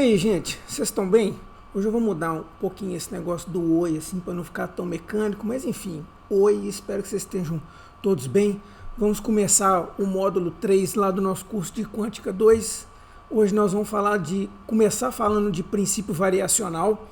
aí, gente, vocês estão bem? Hoje eu vou mudar um pouquinho esse negócio do oi, assim, para não ficar tão mecânico, mas enfim, oi, espero que vocês estejam todos bem. Vamos começar o módulo 3 lá do nosso curso de Quântica 2. Hoje nós vamos começar falando de princípio variacional.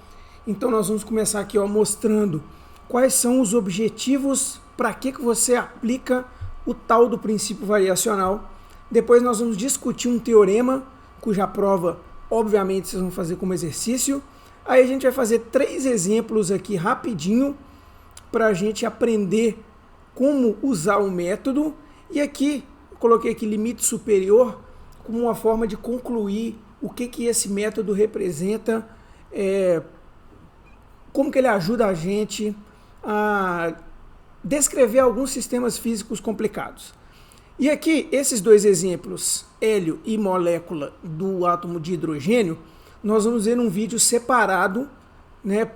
Então nós vamos começar aqui, mostrando quais são os objetivos, para que você aplica o tal do princípio variacional. Depois nós vamos discutir um teorema, cuja prova, obviamente, vocês vão fazer como exercício. Aí a gente vai fazer 3 exemplos aqui rapidinho, para a gente aprender como usar o método. E aqui, eu coloquei aqui limite superior, como uma forma de concluir o que esse método representa, como que ele ajuda a gente a descrever alguns sistemas físicos complicados. E aqui, esses 2 exemplos, hélio e molécula do átomo de hidrogênio, nós vamos ver num vídeo separado, né?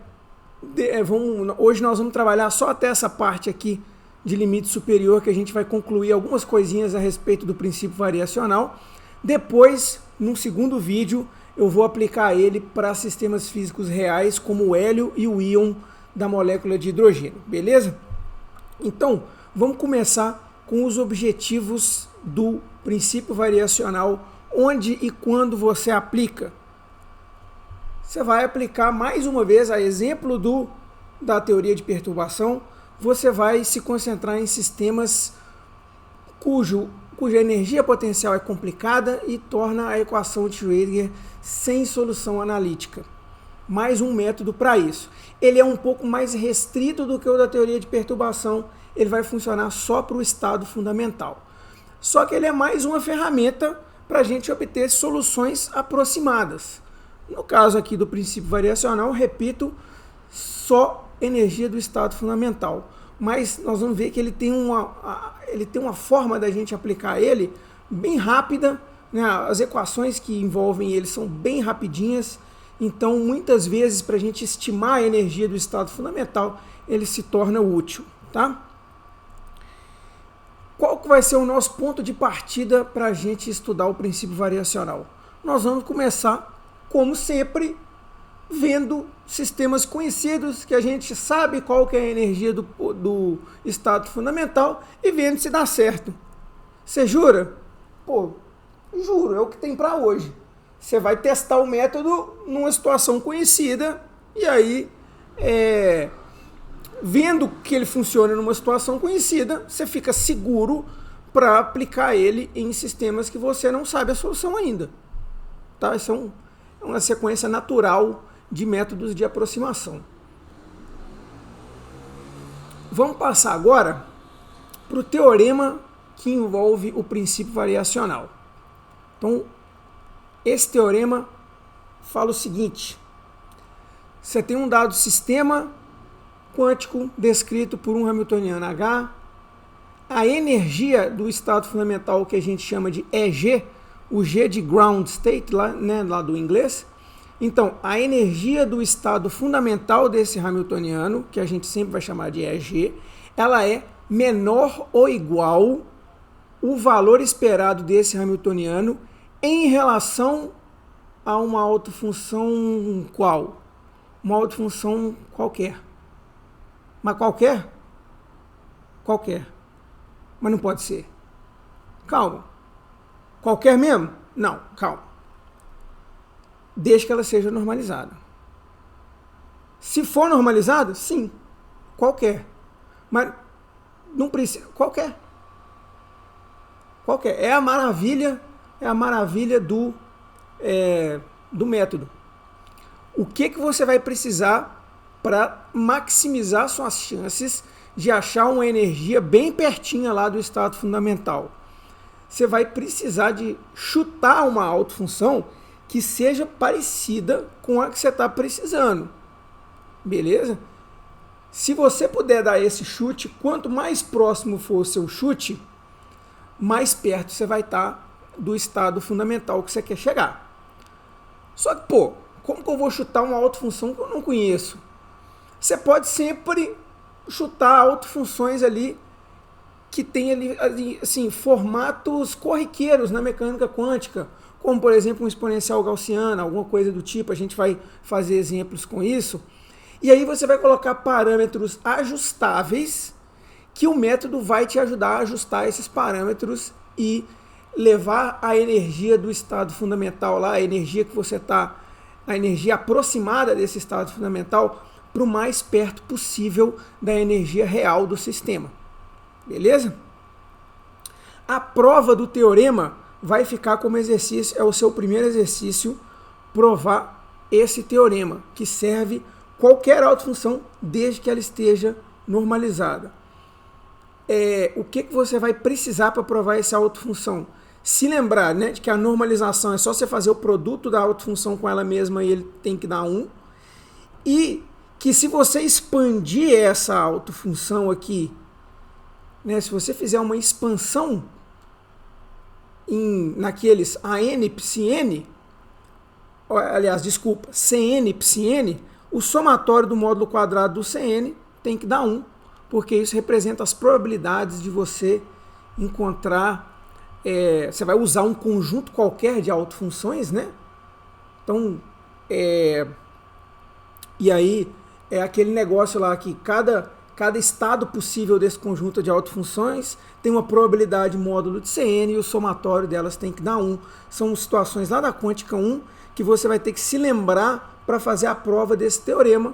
Hoje nós vamos trabalhar só até essa parte aqui de limite superior, que a gente vai concluir algumas coisinhas a respeito do princípio variacional. Depois, num segundo vídeo, eu vou aplicar ele para sistemas físicos reais, como o hélio e o íon da molécula de hidrogênio, beleza? Então, vamos começar com os objetivos do princípio variacional, onde e quando você aplica. Você vai aplicar mais uma vez, a exemplo da teoria de perturbação, você vai se concentrar em sistemas cuja energia potencial é complicada e torna a equação de Schrödinger sem solução analítica. Mais um método para isso. Ele é um pouco mais restrito do que o da teoria de perturbação, ele vai funcionar só para o estado fundamental. Só que ele é mais uma ferramenta para a gente obter soluções aproximadas. No caso aqui do princípio variacional, repito, só energia do estado fundamental. Mas nós vamos ver que ele tem uma forma da gente aplicar ele bem rápida, né? As equações que envolvem ele são bem rapidinhas, então muitas vezes para a gente estimar a energia do estado fundamental, ele se torna útil, tá? Qual que vai ser o nosso ponto de partida para a gente estudar o princípio variacional? Nós vamos começar, como sempre, vendo sistemas conhecidos, que a gente sabe qual que é a energia do estado fundamental, e vendo se dá certo. Você jura? Pô, juro, é o que tem para hoje. Você vai testar o método numa situação conhecida, e aí, vendo que ele funciona numa situação conhecida, você fica seguro para aplicar ele em sistemas que você não sabe a solução ainda. Tá? Isso é uma sequência natural de métodos de aproximação. Vamos passar agora para o teorema que envolve o princípio variacional. Então, esse teorema fala o seguinte: você tem um dado sistema quântico descrito por um hamiltoniano H, a energia do estado fundamental, que a gente chama de EG, o G de ground state, lá do inglês. Então, a energia do estado fundamental desse hamiltoniano, que a gente sempre vai chamar de EG, ela é menor ou igual o valor esperado desse hamiltoniano em relação a uma autofunção qual? Uma autofunção qualquer. Mas qualquer? Qualquer. Mas não pode ser. Calma. Qualquer mesmo? Não, calma. Desde que ela seja normalizada. Se for normalizada, sim. Qualquer. Mas não precisa. Qualquer. Qualquer. É a maravilha do método. O que você vai precisar para maximizar suas chances de achar uma energia bem pertinha lá do estado fundamental? Você vai precisar de chutar uma autofunção que seja parecida com a que você está precisando. Beleza? Se você puder dar esse chute, quanto mais próximo for o seu chute, mais perto você vai estar do estado fundamental que você quer chegar. Só que, como que eu vou chutar uma autofunção que eu não conheço? Você pode sempre chutar autofunções ali que tem ali, assim, formatos corriqueiros na mecânica quântica, como por exemplo um exponencial gaussiana, alguma coisa do tipo, a gente vai fazer exemplos com isso. E aí você vai colocar parâmetros ajustáveis que o método vai te ajudar a ajustar esses parâmetros e levar a energia do estado fundamental lá, a energia que você está, a energia aproximada desse estado fundamental para o mais perto possível da energia real do sistema. Beleza? A prova do teorema vai ficar como exercício, é o seu primeiro exercício, provar esse teorema, que serve qualquer autofunção desde que ela esteja normalizada. O que você vai precisar para provar essa autofunção? Se lembrar, né, de que a normalização é só você fazer o produto da autofunção com ela mesma e ele tem que dar 1. E que se você expandir essa autofunção aqui, né, se você fizer uma expansão naqueles AN psi aliás, desculpa, CN psi, o somatório do módulo quadrado do CN tem que dar 1, porque isso representa as probabilidades de você encontrar, você vai usar um conjunto qualquer de autofunções, né? Então, e aí é aquele negócio lá que cada estado possível desse conjunto de autofunções tem uma probabilidade módulo de CN e o somatório delas tem que dar 1. São situações lá da quântica 1 que você vai ter que se lembrar para fazer a prova desse teorema.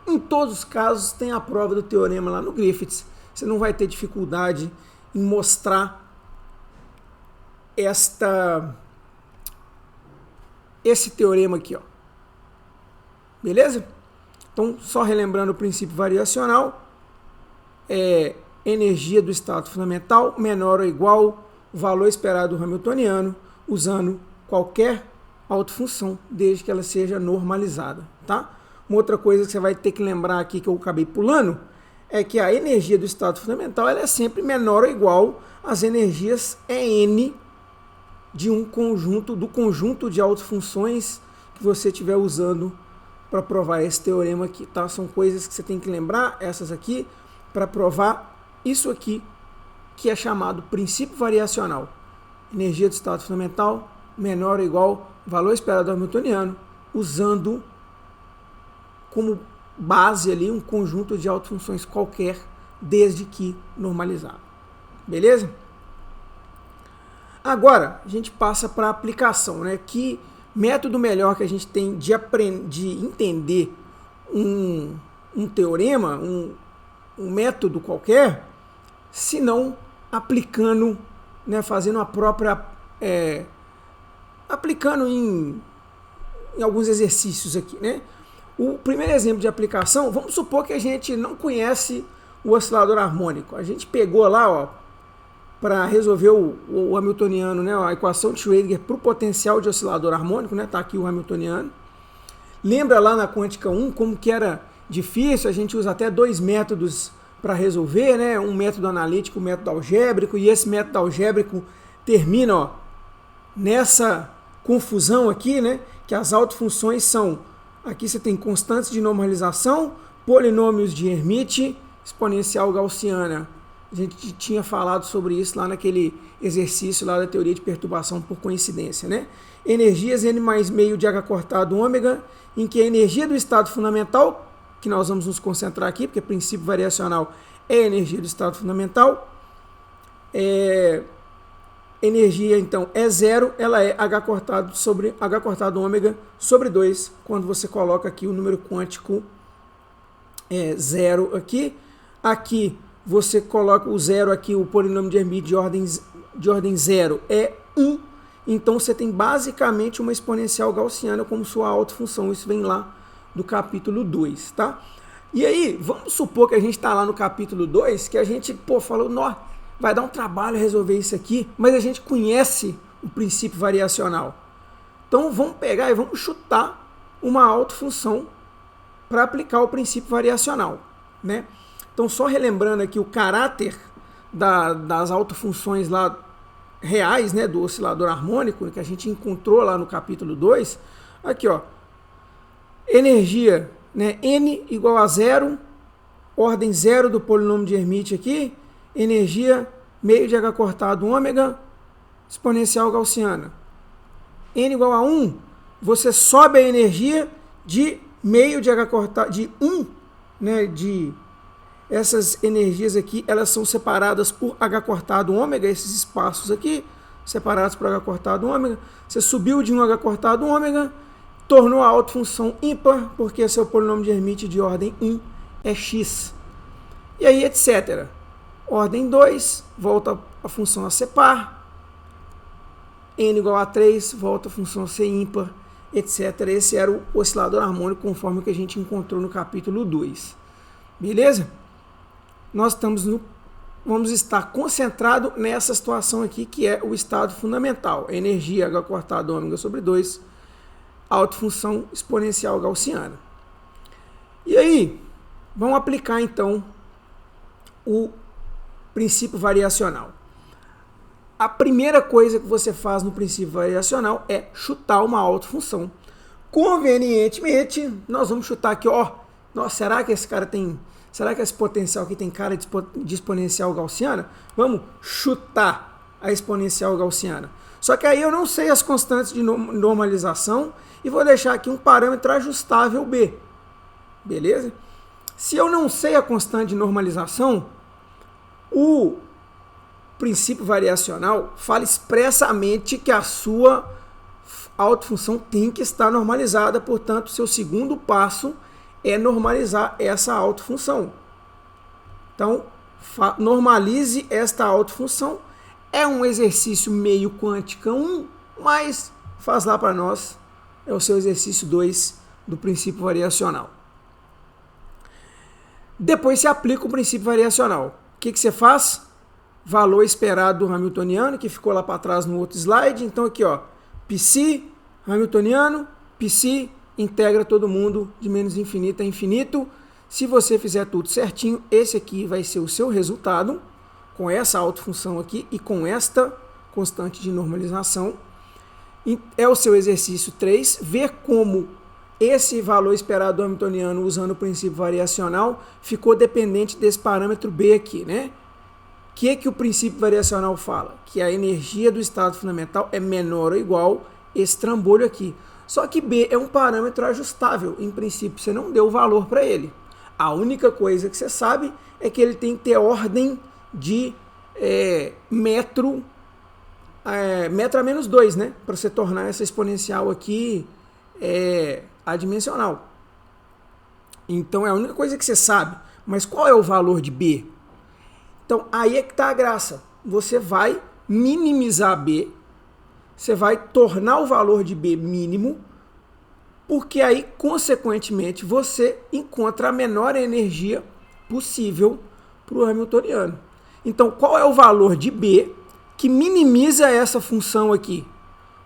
Em todos os casos tem a prova do teorema lá no Griffiths. Você não vai ter dificuldade em mostrar esse teorema aqui, ó. Beleza? Então, só relembrando o princípio variacional, energia do estado fundamental menor ou igual ao valor esperado do hamiltoniano, usando qualquer autofunção, desde que ela seja normalizada, tá? Uma outra coisa que você vai ter que lembrar aqui, que eu acabei pulando, é que a energia do estado fundamental ela é sempre menor ou igual às energias EN de um conjunto de autofunções que você estiver usando para provar esse teorema aqui, tá? São coisas que você tem que lembrar, essas aqui, para provar isso aqui, que é chamado princípio variacional. Energia do estado fundamental menor ou igual ao valor esperado do hamiltoniano, usando como base ali um conjunto de autofunções qualquer, desde que normalizado. Beleza? Agora, a gente passa para a aplicação, né? Que método melhor que a gente tem de entender um teorema, um método qualquer, se não aplicando, né, fazendo a própria... aplicando em alguns exercícios aqui, né? O primeiro exemplo de aplicação, vamos supor que a gente não conhece o oscilador harmônico. A gente pegou lá, ó, para resolver o hamiltoniano, né, a equação de Schrödinger para o potencial de oscilador harmônico, né, tá aqui o hamiltoniano. Lembra lá na quântica 1 como que era difícil, a gente usa até 2 métodos para resolver, né, um método analítico, um método algébrico, e esse método algébrico termina, ó, nessa confusão aqui, né, que as autofunções são, aqui você tem constantes de normalização, polinômios de Hermite, exponencial gaussiana. A gente tinha falado sobre isso lá naquele exercício lá da teoria de perturbação por coincidência, né? Energias n mais meio de h cortado ômega, em que a energia do estado fundamental, que nós vamos nos concentrar aqui, porque princípio variacional é a energia do estado fundamental, energia então é 0, ela é h cortado ômega sobre 2, quando você coloca aqui o número quântico 0 aqui. Aqui você coloca o 0 aqui, o polinômio de Hermite de ordem 0 é 1, então você tem basicamente uma exponencial gaussiana como sua autofunção. Isso vem lá do capítulo 2, tá? E aí, vamos supor que a gente está lá no capítulo 2, que a gente, falou, vai dar um trabalho resolver isso aqui, mas a gente conhece o princípio variacional. Então vamos pegar e vamos chutar uma autofunção para aplicar o princípio variacional, né? Então, só relembrando aqui o caráter das autofunções lá reais, né, do oscilador harmônico, que a gente encontrou lá no capítulo 2, aqui, ó, energia, né, n igual a 0, ordem 0 do polinômio de Hermite aqui, energia meio de h cortado ômega, exponencial gaussiana. N igual a 1, você sobe a energia de meio de H cortado, de 1, né, de essas energias aqui, elas são separadas por H cortado ômega, esses espaços aqui, separados por H cortado ômega. Você subiu de um H cortado ômega, tornou a autofunção ímpar, porque seu polinômio de Hermite de ordem 1 é x. E aí, etc. Ordem 2, volta a função a ser par. N igual a 3, volta a função a ser ímpar, etc. Esse era o oscilador harmônico, conforme o que a gente encontrou no capítulo 2. Beleza? Nós vamos estar concentrado nessa situação aqui, que é o estado fundamental. Energia H cortado ômega sobre 2, autofunção exponencial gaussiana. E aí, vamos aplicar então o princípio variacional. A primeira coisa que você faz no princípio variacional é chutar uma autofunção. Convenientemente, nós vamos chutar aqui, ó, nossa, será que esse cara tem... Será que esse potencial aqui tem cara de exponencial gaussiana? Vamos chutar a exponencial gaussiana. Só que aí eu não sei as constantes de normalização e vou deixar aqui um parâmetro ajustável B. Beleza? Se eu não sei a constante de normalização, o princípio variacional fala expressamente que a sua autofunção tem que estar normalizada, portanto, seu segundo passo é normalizar essa autofunção. Então, normalize esta autofunção. É um exercício meio quântica 1, mas faz lá para nós, é o seu exercício 2 do princípio variacional. Depois se aplica o princípio variacional. O que você faz? Valor esperado do hamiltoniano, que ficou lá para trás no outro slide. Então aqui, ó, psi, hamiltoniano, psi, integra todo mundo de menos infinito a infinito. Se você fizer tudo certinho, esse aqui vai ser o seu resultado, com essa autofunção aqui e com esta constante de normalização. É o seu exercício 3, ver como esse valor esperado do hamiltoniano, usando o princípio variacional, ficou dependente desse parâmetro B aqui, né? O que o princípio variacional fala? Que a energia do estado fundamental é menor ou igual a esse trambolho aqui. Só que B é um parâmetro ajustável. Em princípio, você não deu valor para ele. A única coisa que você sabe é que ele tem que ter ordem de metro a menos 2, né? Para você tornar essa exponencial aqui adimensional. Então, é a única coisa que você sabe. Mas qual é o valor de B? Então, aí é que está a graça. Você vai minimizar B, você vai tornar o valor de B mínimo, porque aí, consequentemente, você encontra a menor energia possível para o hamiltoniano. Então, qual é o valor de B que minimiza essa função aqui?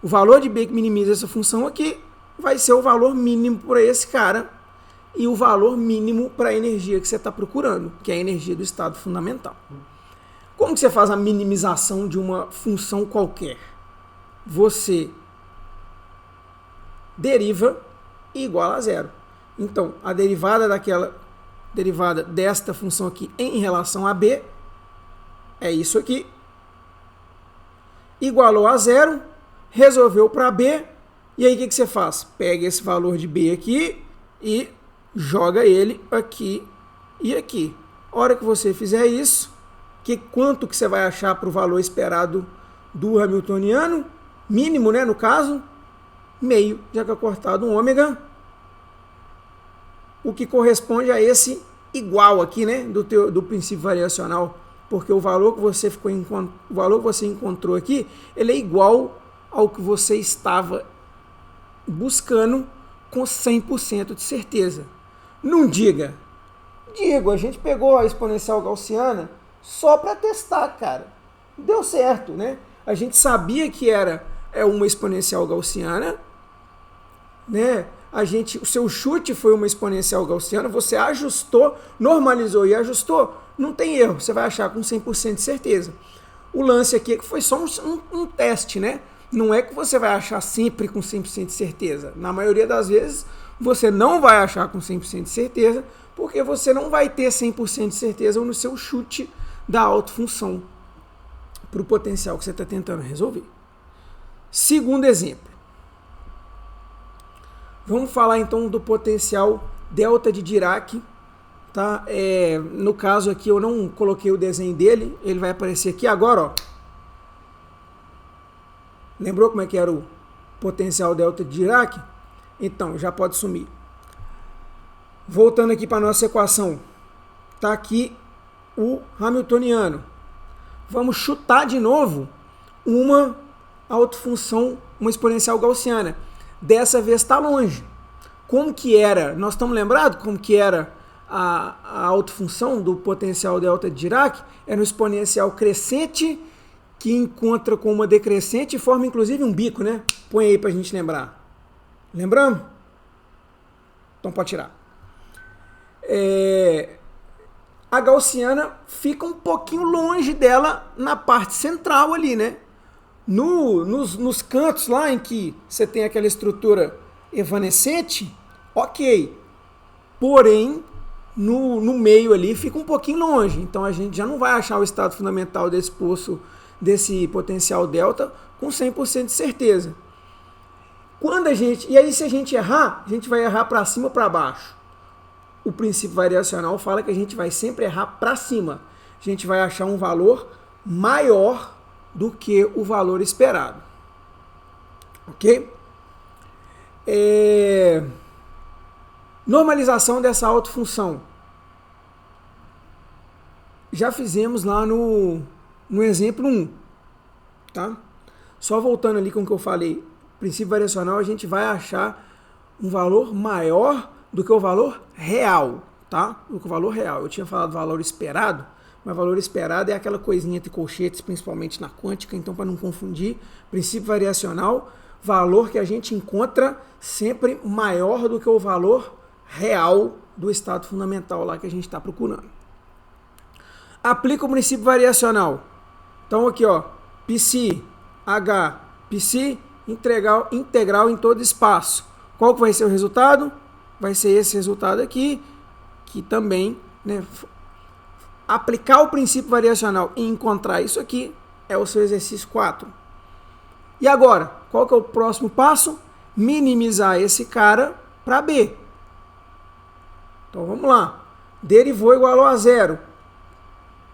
O valor de B que minimiza essa função aqui vai ser o valor mínimo para esse cara e o valor mínimo para a energia que você está procurando, que é a energia do estado fundamental. Como que você faz a minimização de uma função qualquer? Você deriva igual a zero. Então, a derivada desta função aqui em relação a B é isso aqui. Igualou a zero, resolveu para B, e aí o que você faz? Pega esse valor de B aqui e joga ele aqui e aqui. A hora que você fizer isso, quanto que você vai achar para o valor esperado do hamiltoniano? Mínimo, né, no caso, meio de H cortado ômega, o que corresponde a esse igual aqui, né, do princípio variacional, porque o valor que você encontrou aqui, ele é igual ao que você estava buscando com 100% de certeza. Não diga. Digo, a gente pegou a exponencial gaussiana só para testar, cara. Deu certo, né? A gente sabia que era uma exponencial gaussiana, né? O seu chute foi uma exponencial gaussiana, você ajustou, normalizou e ajustou, não tem erro, você vai achar com 100% de certeza. O lance aqui é que foi só um teste, né? Não é que você vai achar sempre com 100% de certeza. Na maioria das vezes, você não vai achar com 100% de certeza, porque você não vai ter 100% de certeza no seu chute da autofunção para o potencial que você está tentando resolver. Segundo exemplo. Vamos falar então do potencial delta de Dirac. Tá? No caso aqui eu não coloquei o desenho dele, ele vai aparecer aqui agora. Ó. Lembrou como é que era o potencial delta de Dirac? Então, já pode sumir. Voltando aqui para a nossa equação. Está aqui o Hamiltoniano. Vamos chutar de novo uma autofunção, uma exponencial gaussiana. Dessa vez está longe. Como que era? Nós estamos lembrados como que era a autofunção do potencial delta de Dirac? Era um exponencial crescente que encontra com uma decrescente e forma inclusive um bico, né? Põe aí para a gente lembrar. Lembramos? Então pode tirar. A gaussiana fica um pouquinho longe dela na parte central ali, né? Nos cantos lá em que você tem aquela estrutura evanescente, ok. Porém, no meio ali fica um pouquinho longe. Então a gente já não vai achar o estado fundamental desse poço, desse potencial delta, com 100% de certeza. E aí se a gente errar, a gente vai errar para cima ou para baixo. O princípio variacional fala que a gente vai sempre errar para cima. A gente vai achar um valor maior do que o valor esperado. Ok? Normalização dessa autofunção. Já fizemos lá no exemplo 1. Tá? Só voltando ali com o que eu falei. Princípio variacional, a gente vai achar um valor maior do que o valor real, tá? Do que o valor real. Eu tinha falado valor esperado, mas valor esperado é aquela coisinha entre colchetes, principalmente na quântica, então para não confundir, princípio variacional, valor que a gente encontra sempre maior do que o valor real do estado fundamental lá que a gente está procurando. Aplica o princípio variacional. Então aqui, ó, psi, h, psi, integral em todo espaço. Qual que vai ser o resultado? Vai ser esse resultado aqui, que também, né, aplicar o princípio variacional e encontrar isso aqui é o seu exercício 4. E agora, qual que é o próximo passo? Minimizar esse cara para B. Então vamos lá. Derivou igual a zero.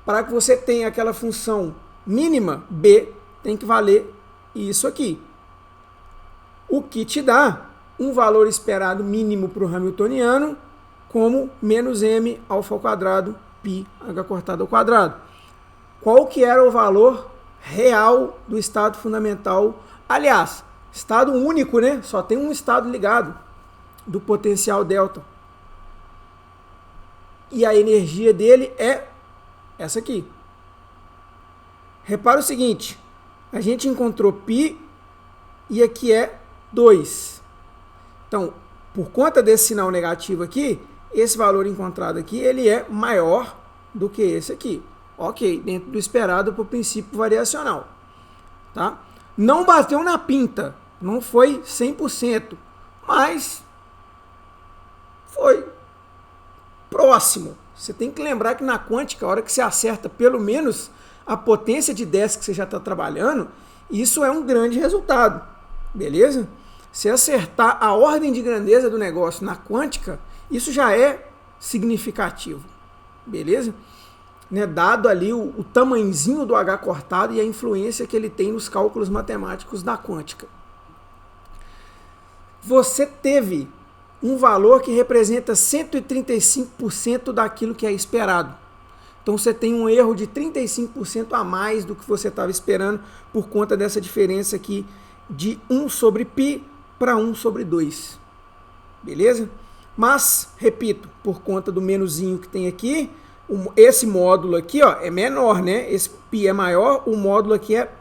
Para que você tenha aquela função mínima, B tem que valer isso aqui. O que te dá um valor esperado mínimo para o Hamiltoniano, como menos m alfa ao quadrado, pi h cortado ao quadrado. Qual que era o valor real do estado fundamental? Aliás, estado único, né? Só tem um estado ligado do potencial delta. E a energia dele é essa aqui. Repara o seguinte, a gente encontrou π e aqui é 2. Então, por conta desse sinal negativo aqui, esse valor encontrado aqui, ele é maior do que esse aqui. Ok, dentro do esperado para o princípio variacional. Tá? Não bateu na pinta, não foi 100%, mas foi próximo. Você tem que lembrar que na quântica, a hora que você acerta pelo menos a potência de 10 que você já está trabalhando, isso é um grande resultado, beleza? Se acertar a ordem de grandeza do negócio na quântica, isso já é significativo, beleza? Né? Dado ali o tamanhozinho do H cortado e a influência que ele tem nos cálculos matemáticos da quântica. Você teve um valor que representa 135% daquilo que é esperado. Então você tem um erro de 35% a mais do que você estava esperando por conta dessa diferença aqui de 1 sobre π para 1 sobre 2. Beleza? Mas, repito, por conta do menuzinho que tem aqui, esse módulo aqui, ó, é menor, né? Esse π é maior, o módulo aqui é...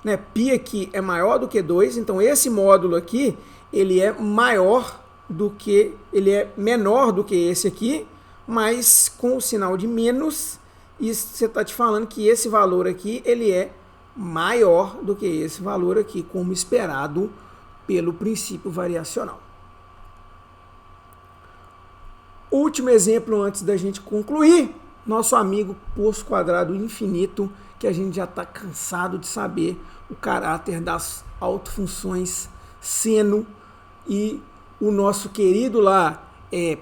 Né, π aqui é maior do que 2, então esse módulo aqui, ele é maior do que... Ele é menor do que esse aqui, mas com o sinal de menos, isso você está te falando que esse valor aqui, ele é maior do que esse valor aqui, como esperado pelo princípio variacional. Último exemplo antes da gente concluir, nosso amigo poço quadrado infinito, que a gente já está cansado de saber o caráter das autofunções seno e o nosso querido lá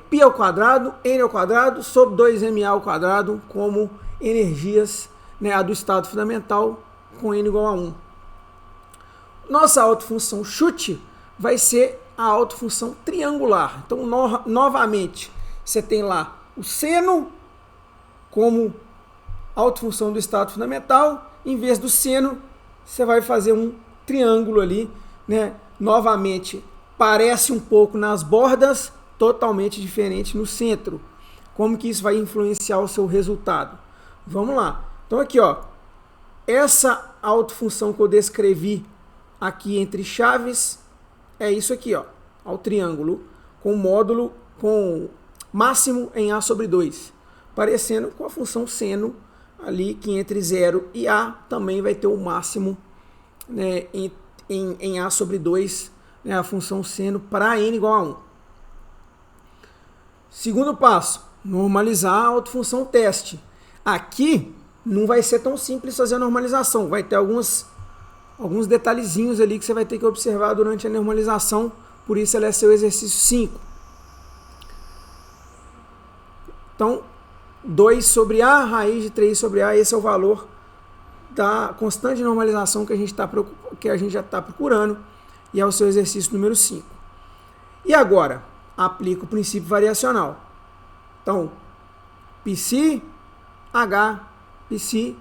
π ao quadrado, n ao quadrado, sobre 2ma ao quadrado, como energias, né, a do estado fundamental com n igual a 1. Nossa autofunção chute vai ser a autofunção triangular. Então, novamente, você tem lá o seno como autofunção do estado fundamental. Em vez do seno, você vai fazer um triângulo ali, né? Novamente, parece um pouco nas bordas, totalmente diferente no centro. Como que isso vai influenciar o seu resultado? Vamos lá. Então aqui, ó, essa autofunção que eu descrevi aqui entre chaves é isso aqui, ó, ao triângulo com módulo com máximo em A sobre 2, parecendo com a função seno ali, que entre 0 e A também vai ter o máximo, né, em A sobre 2, né, a função seno para n igual a 1. Segundo passo, normalizar a autofunção teste. Aqui não vai ser tão simples fazer a normalização, vai ter alguns detalhezinhos ali que você vai ter que observar durante a normalização, por isso ela é seu exercício 5. Então, 2 sobre A, raiz de 3 sobre A, esse é o valor da constante de normalização que a gente já está procurando, e é o seu exercício número 5. E agora, aplica o princípio variacional. Então, psi, H, psi,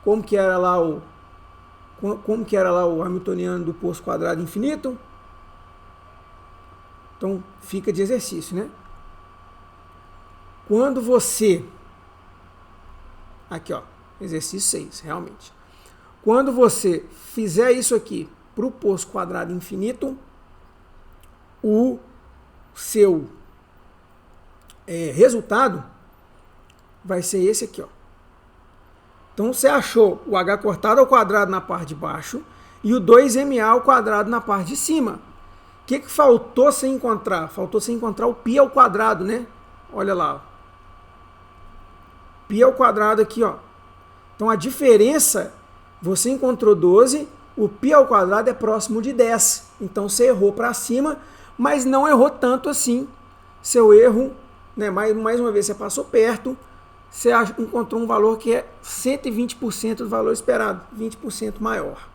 como que era lá o hamiltoniano do posto quadrado infinito? Então, fica de exercício, né? Quando você... Aqui, ó, exercício 6, realmente. Quando você fizer isso aqui para o posto quadrado infinito, o seu resultado vai ser esse aqui, ó. Então você achou o h cortado ao quadrado na parte de baixo e o 2ma ao quadrado na parte de cima. O que faltou você encontrar? Faltou você encontrar o π ao quadrado, né? Olha lá. Π ao quadrado aqui, ó. Então a diferença, você encontrou 12, o π ao quadrado é próximo de 10. Então você errou para cima, mas não errou tanto assim. Seu erro, né, mais uma vez, você passou perto, você encontrou um valor que é 120% do valor esperado, 20% maior.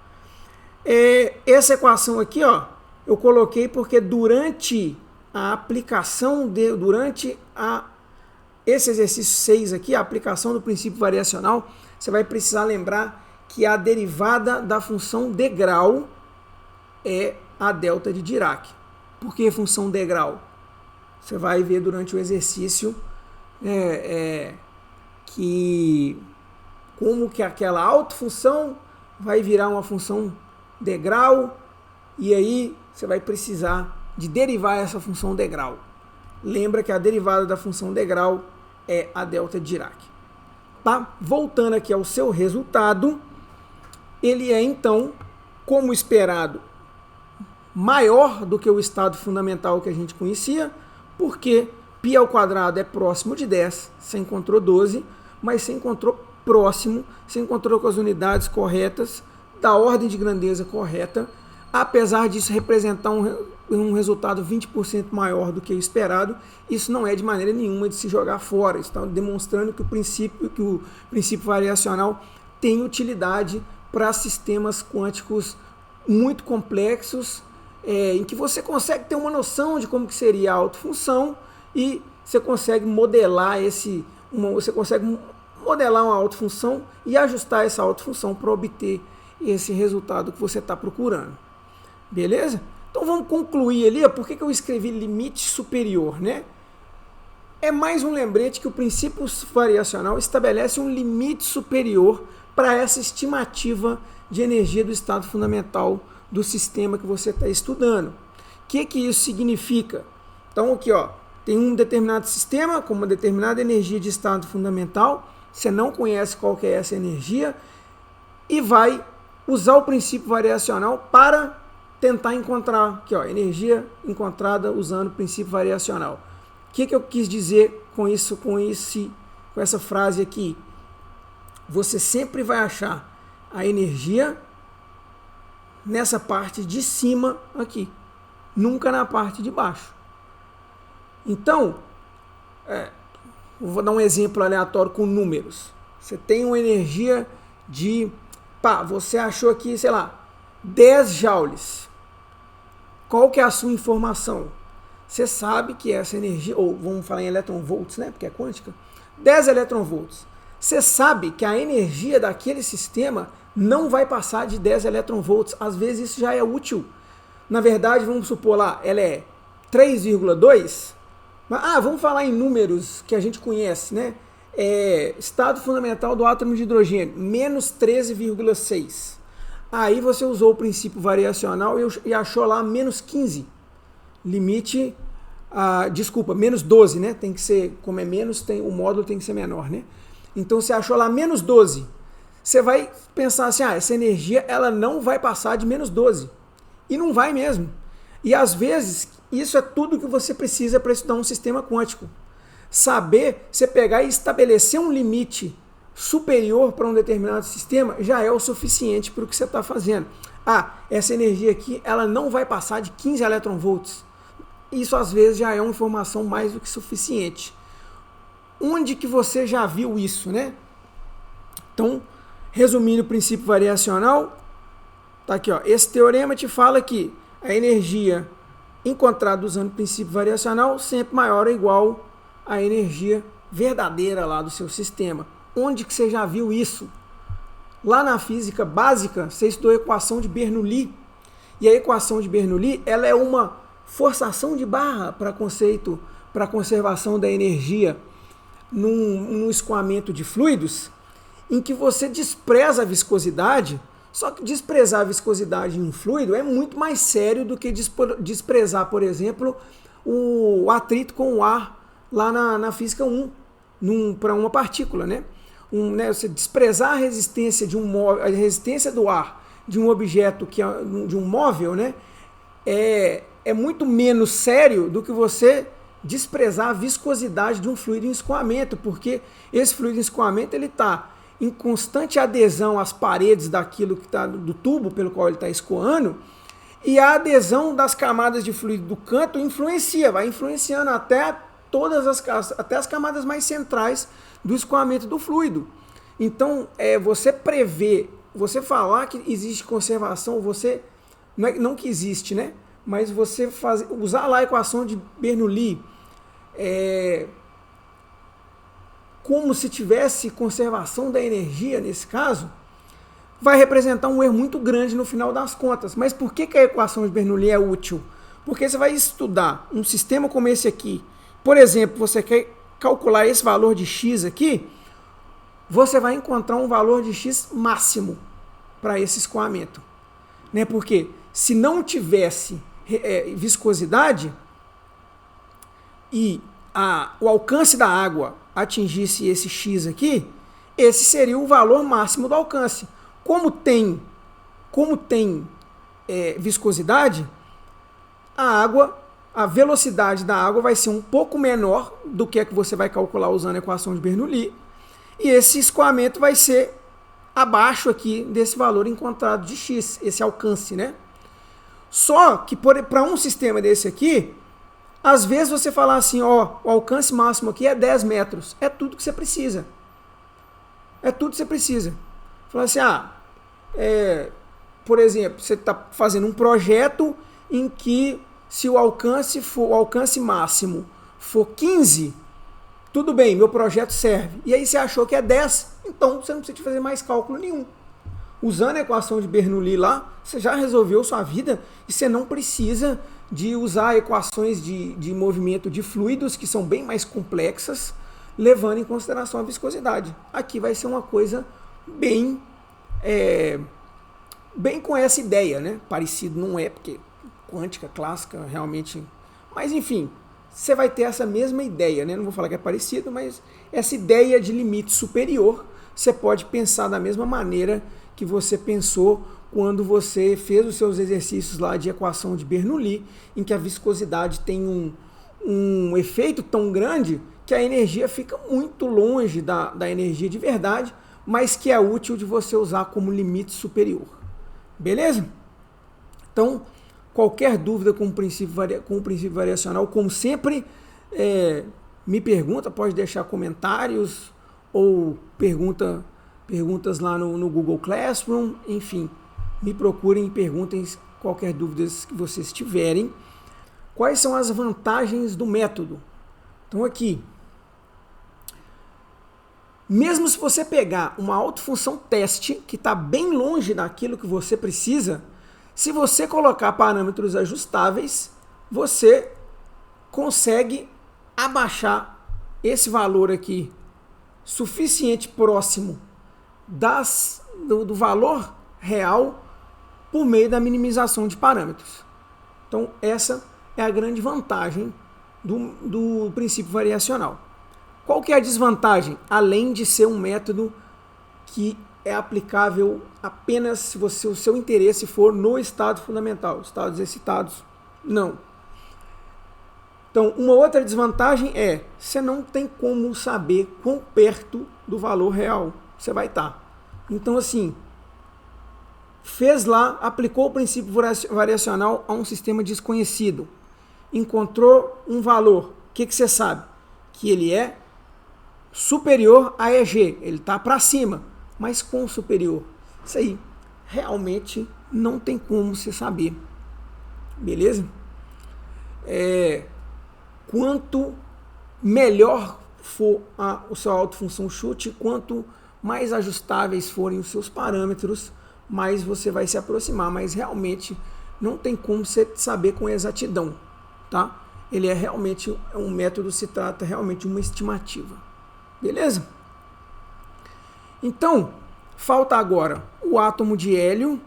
Essa equação aqui, ó, eu coloquei porque durante a aplicação, esse exercício 6 aqui, a aplicação do princípio variacional, você vai precisar lembrar que a derivada da função degrau é a delta de Dirac. Por que função degrau? Você vai ver durante o exercício como que aquela autofunção vai virar uma função degrau, e aí você vai precisar de derivar essa função degrau. Lembra que a derivada da função degrau é a delta de Dirac. Tá? Voltando aqui ao seu resultado, ele é então, como esperado, maior do que o estado fundamental que a gente conhecia, porque π ao quadrado é próximo de 10, você encontrou 12, mas você encontrou próximo, você encontrou com as unidades corretas, da ordem de grandeza correta, apesar disso representar um resultado 20% maior do que o esperado, isso não é de maneira nenhuma de se jogar fora, isso está demonstrando que o princípio variacional tem utilidade para sistemas quânticos muito complexos, em que você consegue ter uma noção de como que seria a autofunção e você consegue modelar uma autofunção e ajustar essa autofunção para obter esse resultado que você está procurando. Beleza? Então vamos concluir ali, por que eu escrevi limite superior, né? É mais um lembrete que o princípio variacional estabelece um limite superior para essa estimativa de energia do estado fundamental do sistema que você está estudando. O que isso significa? Então aqui, ó, tem um determinado sistema com uma determinada energia de estado fundamental, você não conhece qual que é essa energia e vai usar o princípio variacional para tentar encontrar, aqui, ó, energia encontrada usando o princípio variacional. O que eu quis dizer com isso, com essa frase aqui? Você sempre vai achar a energia nessa parte de cima aqui. nunca na parte de baixo. Então, vou dar um exemplo aleatório com números. Você tem uma energia de, você achou aqui, sei lá, 10 joules. Qual que é a sua informação? Você sabe que essa energia, ou vamos falar em eletronvolts, né, porque é quântica, 10 eletronvolts. Você sabe que a energia daquele sistema não vai passar de 10 eletronvolts. Às vezes isso já é útil. Na verdade, vamos supor lá, ela é 3,2. Vamos falar em números que a gente conhece, né? Estado fundamental do átomo de hidrogênio, menos 13,6. Aí você usou o princípio variacional e achou lá menos 15. Limite, menos 12, né? Tem que ser, como é menos, o módulo tem que ser menor, né? Então você achou lá menos 12. Você vai pensar assim, essa energia ela não vai passar de menos 12. E não vai mesmo. E às vezes, isso é tudo que você precisa para estudar um sistema quântico. Saber, você pegar e estabelecer um limite superior para um determinado sistema já é o suficiente para o que você está fazendo. Essa energia aqui ela não vai passar de 15 eletronvolts. Isso às vezes já é uma informação mais do que suficiente. Onde que você já viu isso, né? Então, resumindo o princípio variacional, tá aqui, ó. Esse teorema te fala que a energia encontrada usando o princípio variacional sempre maior ou igual à energia verdadeira lá do seu sistema. Onde que você já viu isso? Lá na física básica, você estudou a equação de Bernoulli. E a equação de Bernoulli, ela é uma forçação de barra para conceito, para conservação da energia num escoamento de fluidos, em que você despreza a viscosidade. Só que desprezar a viscosidade em um fluido é muito mais sério do que desprezar, por exemplo, o atrito com o ar lá na física 1, para uma partícula, né? Você desprezar a resistência a resistência do ar de um objeto de um móvel, né? É muito menos sério do que você desprezar a viscosidade de um fluido em escoamento, porque esse fluido em escoamento ele está em constante adesão às paredes daquilo que está do tubo pelo qual ele está escoando, e a adesão das camadas de fluido do canto vai influenciando até até as camadas mais centrais do escoamento do fluido. Então, você prever, você falar que existe conservação, não que existe, né? Mas você usar lá a equação de Bernoulli como se tivesse conservação da energia nesse caso, vai representar um erro muito grande no final das contas. Mas por que a equação de Bernoulli é útil? Porque você vai estudar um sistema como esse aqui. Por exemplo, você quer calcular esse valor de x aqui, você vai encontrar um valor de x máximo para esse escoamento. Né? Porque se não tivesse viscosidade e o alcance da água atingisse esse x aqui, esse seria o valor máximo do alcance. Como tem viscosidade, a velocidade da água vai ser um pouco menor do que você vai calcular usando a equação de Bernoulli, e esse escoamento vai ser abaixo aqui desse valor encontrado de x, esse alcance, né? Só que para um sistema desse aqui, às vezes você falar assim, o alcance máximo aqui é 10 metros. É tudo que você precisa. É tudo que você precisa. Falar assim, por exemplo, você está fazendo um projeto em que se o alcance máximo for 15, tudo bem, meu projeto serve. E aí você achou que é 10, então você não precisa fazer mais cálculo nenhum. Usando a equação de Bernoulli lá, você já resolveu sua vida e você não precisa de usar equações de movimento de fluidos, que são bem mais complexas, levando em consideração a viscosidade. Aqui vai ser uma coisa bem com essa ideia, né? Parecido não é, porque quântica, clássica, realmente... Mas, enfim, você vai ter essa mesma ideia, né? Não vou falar que é parecido, mas essa ideia de limite superior, você pode pensar da mesma maneira que você pensou quando você fez os seus exercícios lá de equação de Bernoulli, em que a viscosidade tem um efeito tão grande que a energia fica muito longe da energia de verdade, mas que é útil de você usar como limite superior. Beleza? Então, Qualquer dúvida com o princípio variacional, como sempre, me pergunta, pode deixar comentários ou perguntas lá no Google Classroom, enfim, me procurem e perguntem qualquer dúvida que vocês tiverem. Quais são as vantagens do método? Então aqui, mesmo se você pegar uma autofunção teste que está bem longe daquilo que você precisa, se você colocar parâmetros ajustáveis, você consegue abaixar esse valor aqui suficiente próximo do valor real por meio da minimização de parâmetros. Então essa é a grande vantagem do princípio variacional. Qual que é a desvantagem? Além de ser um método que é aplicável apenas se o seu interesse for no estado fundamental, estados excitados, não. Então, uma outra desvantagem é, você não tem como saber quão perto do valor real você vai estar. Então, assim, fez lá, aplicou o princípio variacional a um sistema desconhecido, encontrou um valor, o que você sabe? Que ele é superior a EG, ele está para cima, mas quão superior? Isso aí, realmente não tem como você saber, beleza? Quanto melhor for a sua autofunção chute, quanto mais ajustáveis forem os seus parâmetros, mais você vai se aproximar, mas realmente não tem como você saber com exatidão, tá? Ele é realmente um método, se trata realmente de uma estimativa, beleza? Então, falta agora o átomo de hélio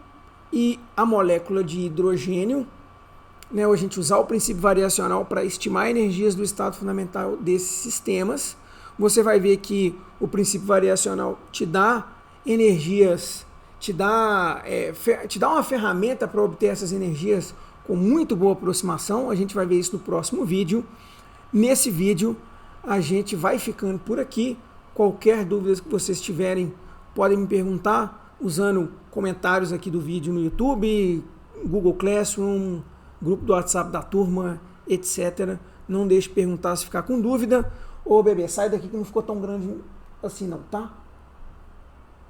e a molécula de hidrogênio, né, a gente usar o princípio variacional para estimar energias do estado fundamental desses sistemas. Você vai ver que o princípio variacional te dá energias, te dá uma ferramenta para obter essas energias com muito boa aproximação. A gente vai ver isso no próximo vídeo. Nesse vídeo, a gente vai ficando por aqui. Qualquer dúvida que vocês tiverem, podem me perguntar usando comentários aqui do vídeo no YouTube, Google Classroom, grupo do WhatsApp da turma, etc. Não deixe de perguntar se ficar com dúvida. Ô bebê, sai daqui que não ficou tão grande assim não, tá?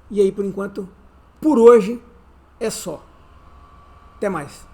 E aí, por enquanto, por hoje, é só. Até mais.